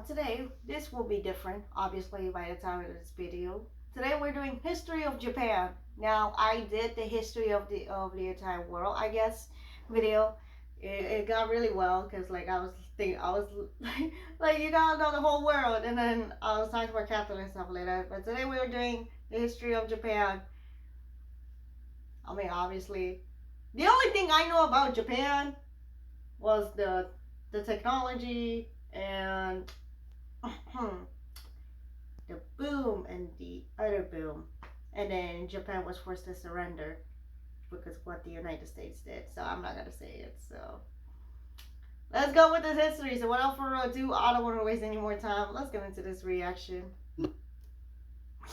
today this will be different, obviously, by the time of this video. Today we're doing history of Japan. Now, I did the history of the entire world, I guess, video. It got really well because like I was thinking, I was like you gotta know the whole world, and then I was talking about Catherine and stuff like that. But today we are doing the history of Japan. I mean, obviously, the only thing I know about Japan was the technology and the boom and the other boom. And then Japan was forced to surrender because of what the United States did. So I'm not gonna say it. So let's go with this history. So without further ado, I don't want to waste any more time. Let's get into this reaction.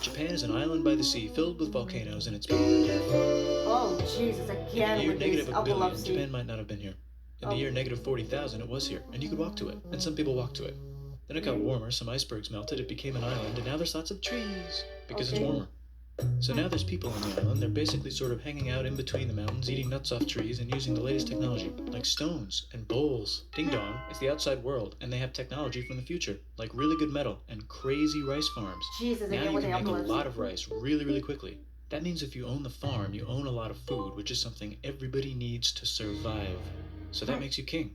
Japan is an island by the sea filled with volcanoes and its Oh Jesus! Again in the year with negative these a billion, sea. Japan might not have been here. In the year negative 40,000, it was here, and you could walk to it, and some people walked to it. Then it got warmer, some icebergs melted, it became an island, and now there's lots of trees because it's warmer. So now there's people on the island. They're basically sort of hanging out in between the mountains, eating nuts off trees, and using the latest technology, like stones and bowls. Ding dong, it's the outside world, and they have technology from the future, like really good metal and crazy rice farms. Jesus, Now again you with can the make a lot of rice really, really quickly. That means if you own the farm, you own a lot of food, which is something everybody needs to survive. So that makes you king.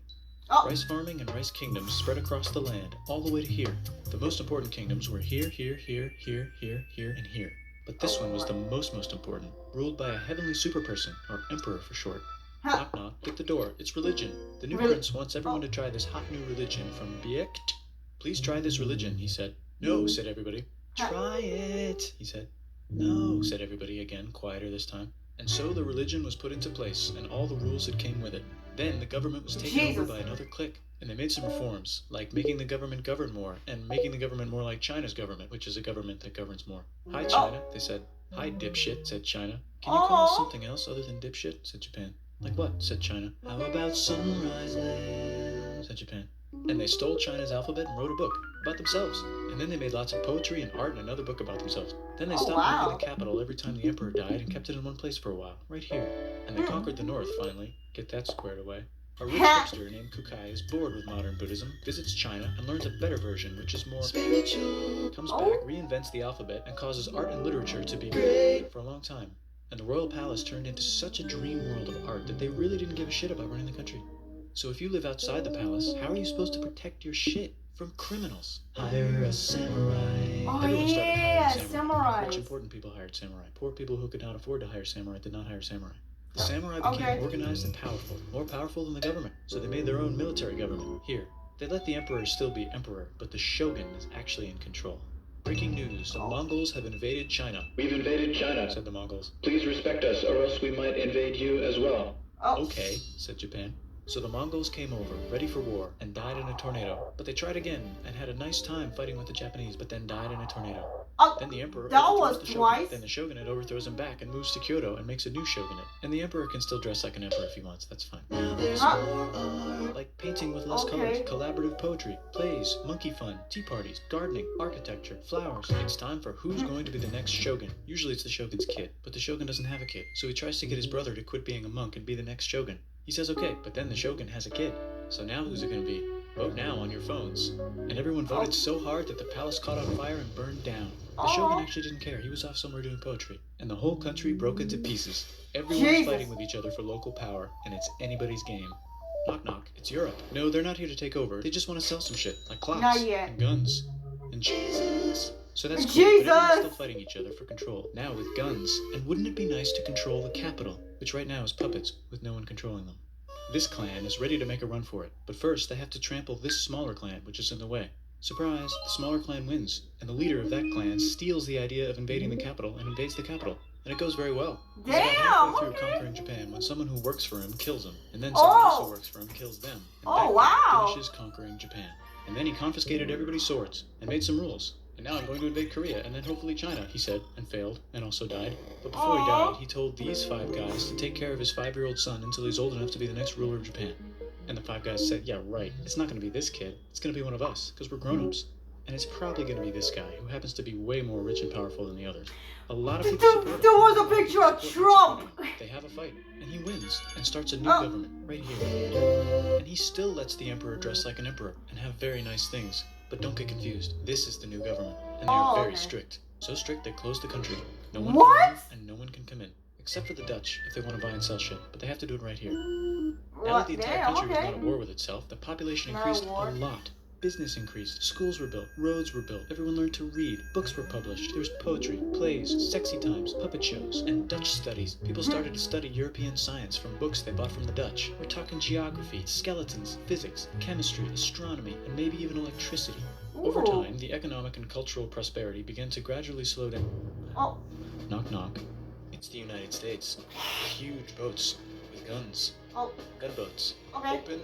Rice farming and rice kingdoms spread across the land, all the way to here. The most important kingdoms were here, here, here, here, here, here, and here. But this one was the most important, ruled by a heavenly super person, or emperor for short. Knock knock, at the door, it's religion. The new prince wants everyone to try this hot new religion from Biekt. Please try this religion, he said. No, said everybody. Try it, he said. No, said everybody again, quieter this time. And so the religion was put into place, and all the rules that came with it. Then the government was taken over by another clique, and they made some reforms, like making the government govern more, and making the government more like China's government, which is a government that governs more. Hi, China, they said. Hi, dipshit, said China. Can you call us something else other than dipshit, said Japan. Like what, said China. How about Sunrise Land, said Japan. And they stole China's alphabet and wrote a book about themselves. And then they made lots of poetry and art and another book about themselves. Then they stopped moving the capital every time the emperor died and kept it in one place for a while, right here. And they conquered the north finally. Get that squared away. A rich hipster named Kukai is bored with modern Buddhism, visits China, and learns a better version, which is more spiritual. Comes back, reinvents the alphabet, and causes art and literature to be great for a long time. And the royal palace turned into such a dream world of art that they really didn't give a shit about running the country. So if you live outside the palace, how are you supposed to protect your shit from criminals? Hire a samurai. Everyone started hiring samurai. Rich, important people hired samurai. Poor people who could not afford to hire samurai did not hire samurai. The samurai became organized and powerful, more powerful than the government. So they made their own military government. Here, they let the emperor still be emperor, but the shogun is actually in control. Breaking news, the Mongols have invaded China. We've invaded China, said the Mongols. Please respect us, or else we might invade you as well. Okay, said Japan. So the Mongols came over, ready for war, and died in a tornado. But they tried again, and had a nice time fighting with the Japanese, but then died in a tornado. Then the emperor overthrows the shogunate. Then the shogunate overthrows him back and moves to Kyoto and makes a new shogunate. And the emperor can still dress like an emperor if he wants, that's fine. Now there's more art, like painting with less colors, collaborative poetry, plays, monkey fun, tea parties, gardening, architecture, flowers. It's time for who's going to be the next shogun. Usually it's the shogun's kid, but the shogun doesn't have a kid, so he tries to get his brother to quit being a monk and be the next shogun. He says okay, but then the shogun has a kid. So now who's it going to be? Vote now on your phones. And everyone voted so hard that the palace caught on fire and burned down. The shogun actually didn't care. He was off somewhere doing poetry. And the whole country broke into pieces. Everyone's fighting with each other for local power, and it's anybody's game. Knock knock, it's Europe. No, they're not here to take over. They just want to sell some shit, like clocks and guns and Jesus. So that's cool, but everyone's still fighting each other for control, now with guns. And wouldn't it be nice to control the capital, which right now is puppets, with no one controlling them? This clan is ready to make a run for it, but first they have to trample this smaller clan, which is in the way. Surprise, the smaller clan wins, and the leader of that clan steals the idea of invading the capital and invades the capital. And it goes very well. He's about halfway through conquering Japan when someone who works for him kills him, and then someone else who works for him kills them. And that guy finishes conquering Japan. And then he confiscated everybody's swords, and made some rules. And now I'm going to invade Korea, and then hopefully China, he said, and failed, and also died. But before he died, he told these 5 guys to take care of his 5-year-old son until he's old enough to be the next ruler of Japan. And the 5 guys said, yeah, right, it's not going to be this kid, it's going to be one of us, because we're grown-ups. And it's probably going to be this guy, who happens to be way more rich and powerful than the others. A lot of people support him. There was a picture of Trump! They have a fight, and he wins, and starts a new government, right here. And he still lets the emperor dress like an emperor, and have very nice things. But don't get confused. This is the new government, and they Oh, are very okay. strict. So strict they closed the country. No one What? can leave, and no one can come in, except for the Dutch if they want to buy and sell shit. But they have to do it right here. Now that What? the entire Damn, country was okay. not at war with itself, the population Not at increased war. a lot. Business increased, schools were built, roads were built, everyone learned to read, books were published, there was poetry, plays, sexy times, puppet shows, and Dutch studies. People started to study European science from books they bought from the Dutch. We're talking geography, skeletons, physics, chemistry, astronomy, and maybe even electricity. Over Ooh. time, the economic and cultural prosperity began to gradually slow down. Oh, Knock knock. It's the United States. Huge boats with guns. oh, Gunboats. okay. Open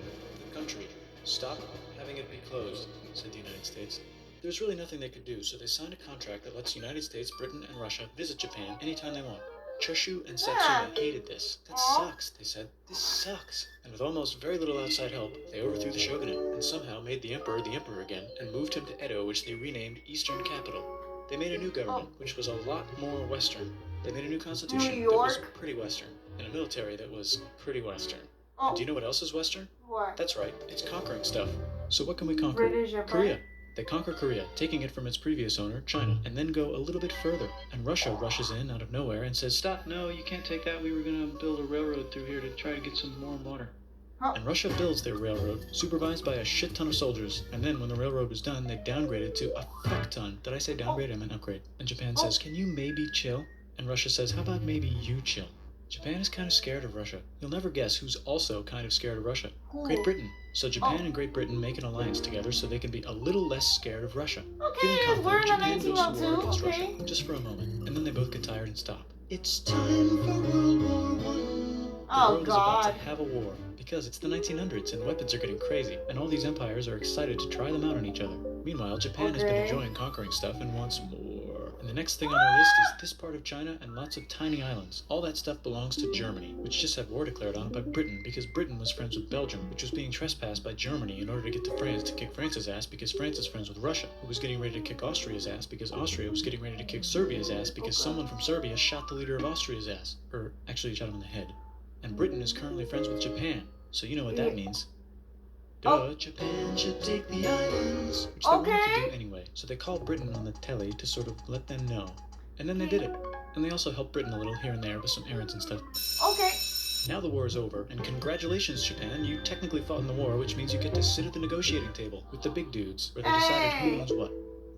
the country. Stop having it be closed, said the United States. There's really nothing they could do, so they signed a contract that lets the United States, Britain, and Russia visit Japan anytime they want. Choshu and Satsuma hated this. That sucks, they said. This sucks. And with almost very little outside help, they overthrew the shogunate and somehow made the emperor again and moved him to Edo, which they renamed Eastern Capital. They made a new government, which was a lot more Western. They made a new constitution New that was York? pretty Western, and a military that was pretty Western. Oh, And do you know what else is Western? what? That's right, it's conquering stuff. So what can we conquer? British Empire? Korea. They conquer Korea, taking it from its previous owner, China, and then go a little bit further. And Russia rushes in out of nowhere and says, "Stop, no, you can't take that. We were going to build a railroad through here to try to get some warm water." Huh. And Russia builds their railroad, supervised by a shit ton of soldiers. And then when the railroad was done, they downgraded to a fuck ton. Did I say downgrade? I meant upgrade. And Japan says, "Can you maybe chill?" And Russia says, "How about maybe you chill?" Japan is kind of scared of Russia. You'll never guess who's also kind of scared of Russia. Who? Great Britain. So Japan and Great Britain make an alliance together so they can be a little less scared of Russia. Feeling Okay, we're in confident, the Japan goes to war 1902, against okay. Russia, just for a moment, and then they both get tired and stop. It's time for World War I. The Oh, world is about God. to have a war because it's the 1900s and weapons are getting crazy, and all these empires are excited to try them out on each other. Meanwhile, Japan has been Okay. enjoying conquering stuff and wants more. And the next thing on our list is this part of China and lots of tiny islands. All that stuff belongs to Germany, which just had war declared on it by Britain because Britain was friends with Belgium, which was being trespassed by Germany in order to get to France to kick France's ass because France is friends with Russia, who was getting ready to kick Austria's ass because Austria was getting ready to kick Serbia's ass because someone from Serbia shot the leader of Austria's ass. Or actually shot him in the head. And Britain is currently friends with Japan, so you know what that means. Duh, Japan should take the islands, which they wanted to Okay. do anyway. So they called Britain on the telly to sort of let them know. And then they did it. And they also helped Britain a little here and there with some errands and stuff. Okay. Now the war is over, and congratulations, Japan, you technically fought in the war, which means you get to sit at the negotiating table with the big dudes, where they decided who Hey. owns what.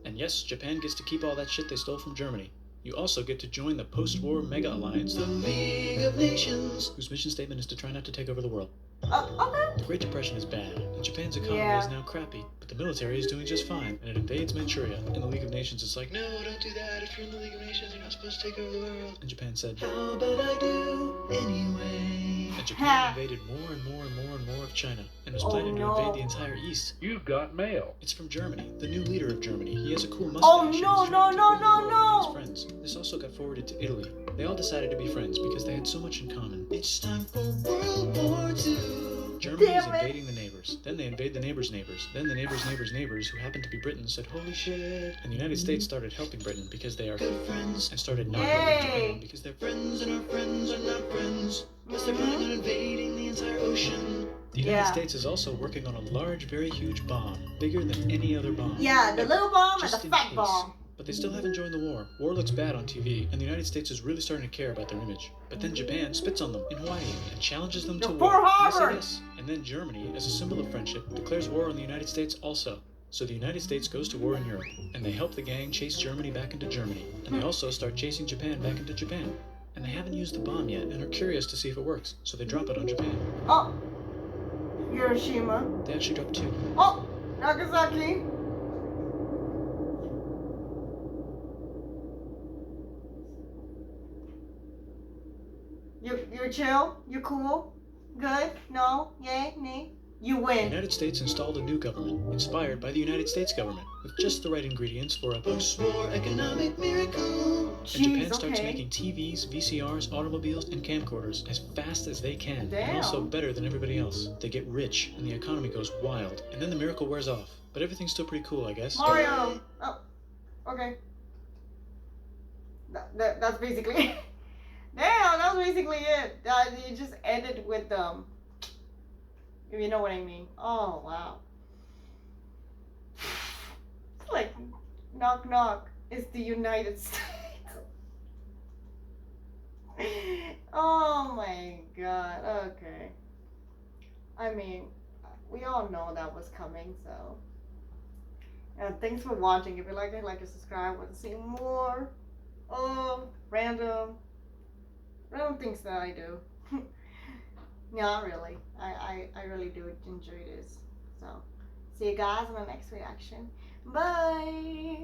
And yes, Japan gets to keep all that shit they stole from Germany. You also get to join the post-war mega alliance, the League of Nations, whose mission statement is to try not to take over the world. Okay. The Great Depression is bad, and Japan's economy Yeah. is now crappy, but the military is doing just fine, and it invades Manchuria. And the League of Nations is like, "No, don't do that. If you're in the League of Nations, you're not supposed to take over the world." And Japan said, "How about I do anyway?" And Japan Ha. invaded more and more and more and more of China, and was Oh, planning no. to invade the entire East. You've got mail. It's from Germany, the new leader of Germany. He has a cool mustache. Oh, and he's no, trying no, to no, take over the world no, with his no. friends. This also got forwarded to Italy. They all decided to be friends because they had so much in common. It's time for World War II. Germany is Damn it. invading the neighbors. Then they invade the neighbors' neighbors. Then the neighbors' neighbors, who happened to be Britain, said, "Holy shit." And the United States started helping Britain because they are good friends, and started not helping Yay. Japan because they're friends and our friends are not friends. Plus they're planning on invading the entire ocean. The United Yeah. States is also working on a large, very huge bomb, bigger than any other bomb. Yeah, the little bomb and Just the in fat case. bomb. But they still haven't joined the war. War looks bad on TV, and the United States is really starting to care about their image. But then Japan spits on them in Hawaii and challenges them to Your war. Pearl And they say Harbor. yes. And then Germany, as a symbol of friendship, declares war on the United States also. So the United States goes to war in Europe, and they help the gang chase Germany back into Germany. And they also start chasing Japan back into Japan. And they haven't used the bomb yet, and are curious to see if it works, so they drop it on Japan. Oh. Hiroshima. They actually drop two. Oh. Nagasaki. You're chill? You're cool? Good? No? Yay? Nay? You The win. United States installed a new government, inspired by the United States government, with just the right ingredients for a post-war economic miracle. And Japan Jeez, starts okay. making TVs, VCRs, automobiles, and camcorders as fast as they can, and also Damn. better than everybody else. They get rich, and the economy goes wild, and then the miracle wears off. But everything's still pretty cool, I guess. Mario. Oh. Okay. That's basically Damn, that was basically it. You just ended with if you know what I mean. Oh wow. Knock knock. It's the United States. Oh my god. Okay. I mean, we all know that was coming, so. And thanks for watching. If you like it, like and subscribe. Want to see more random things that I do. Not really. I really do enjoy this. So, see you guys in the next reaction. Bye.